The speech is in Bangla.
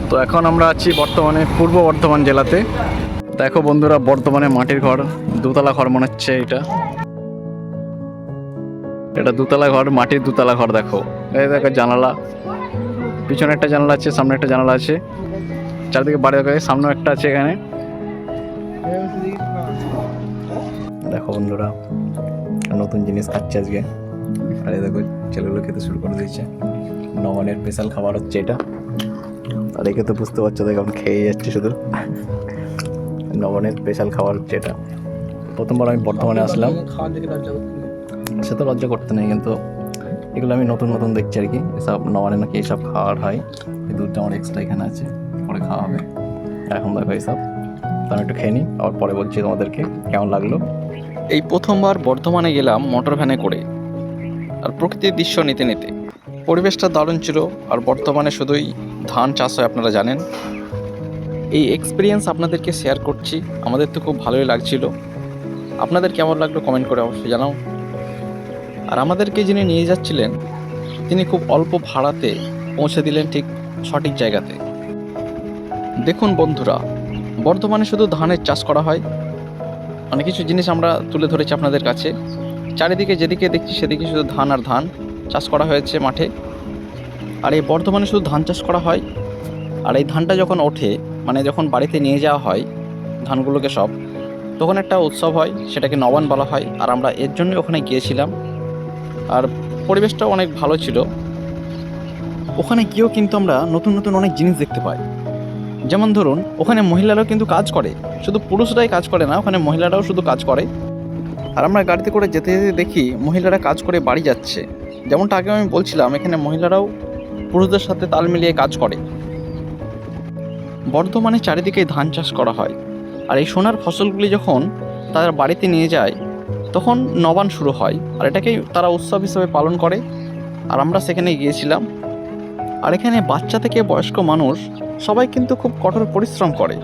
তো এখন আমরা আছি বর্তমানে পূর্ব বর্ধমান জেলাতে। দেখো বন্ধুরা, বর্তমানে মাটির ঘর, দোতলা ঘর মনে হচ্ছে এটা দোতলা ঘর, মাটির দোতলা ঘর। দেখো এই দেখো জানালা, পিছনে একটা জানালা আছে, সামনে একটা জানালা আছে, চারদিকে বাড়ি দেখো, সামনেও একটা আছে এখানে। দেখো বন্ধুরা, নতুন জিনিস খাচ্ছে আজকে। আর এই দেখো ছেলেগুলো খেতে শুরু করে দিয়েছে। নবানের স্পেশাল খাবার হচ্ছে এটা। আর একে তো বুঝতে পারছো, দেখো এখন খেয়ে যাচ্ছে শুধু। নবানের স্পেশাল খাবার হচ্ছে এটা। প্রথমবার আমি বর্ধমানে আসলাম, সে তো লজ্জা করতে নেই, কিন্তু এগুলো আমি নতুন নতুন দেখছি আর কি। এসব নবানে নাকি এইসব খাওয়ার হয়। এই দুধটা আমার এক্সট্রা এখানে আছে, পরে খাওয়া হবে। এখন দেখো এইসব, তো আমি একটু খেয়ে নিই, আবার পরে বলছি তোমাদেরকে কেমন লাগলো। এই প্রথমবার বর্ধমানে গেলাম মোটর ভ্যানে করে, আর প্রকৃতির দৃশ্য নিতে নিতে। পরিবেশটা দারুণ ছিল। আর বর্তমানে শুধুই ধান চাষ হয়, আপনারা জানেন। এই এক্সপিরিয়েন্স আপনাদেরকে শেয়ার করছি, আমাদের তো খুব ভালোই লাগছিল। আপনাদের কেমন লাগলো কমেন্ট করে অবশ্যই জানাও। আর আমাদেরকে যিনি নিয়ে যাচ্ছিলেন, তিনি খুব অল্প ভাড়াতে পৌঁছে দিলেন ঠিক সঠিক জায়গাতে। দেখুন বন্ধুরা, বর্তমানে শুধু ধানের চাষ করা হয়। অনেক কিছু জিনিস আমরা তুলে ধরেছি আপনাদের কাছে। চারিদিকে যেদিকে দেখছি সেদিকে শুধু ধান আর ধান চাষ করা হয়েছে মাঠে। আর এই বর্তমানে শুধু ধান চাষ করা হয়। আর এই ধানটা যখন ওঠে, মানে যখন বাড়িতে নিয়ে যাওয়া হয় ধানগুলোকে সব, তখন একটা উৎসব হয়, সেটাকে নবান বলা হয়। আর আমরা এর জন্যই ওখানে গিয়েছিলাম। আর পরিবেশটাও অনেক ভালো ছিল। ওখানে গিয়েও কিন্তু আমরা নতুন নতুন অনেক জিনিস দেখতে পাই। যেমন ধরুন, ওখানে মহিলারাও কিন্তু কাজ করে, শুধু পুরুষরাই কাজ করে না, ওখানে মহিলারাও শুধু কাজ করে। আর আমরা গাড়িতে করে যেতে যেতে দেখি মহিলারা কাজ করে বাড়ি যাচ্ছে। যেমনটা আগে আমি বলছিলাম, এখানে মহিলারাও পুরুষদের সাথে তাল মিলিয়ে কাজ করে। বর্তমানে চারিদিকে ধান চাষ করা হয়। আর এই সোনার ফসলগুলি যখন তারা বাড়িতে নিয়ে যায়, তখন নবান শুরু হয়। আর এটাকেই তারা উৎসব হিসেবে পালন করে। আর আমরা সেখানে গিয়েছিলাম। আর এখানে বাচ্চা থেকে বয়স্ক মানুষ সবাই কিন্তু খুব কঠোর পরিশ্রম করে।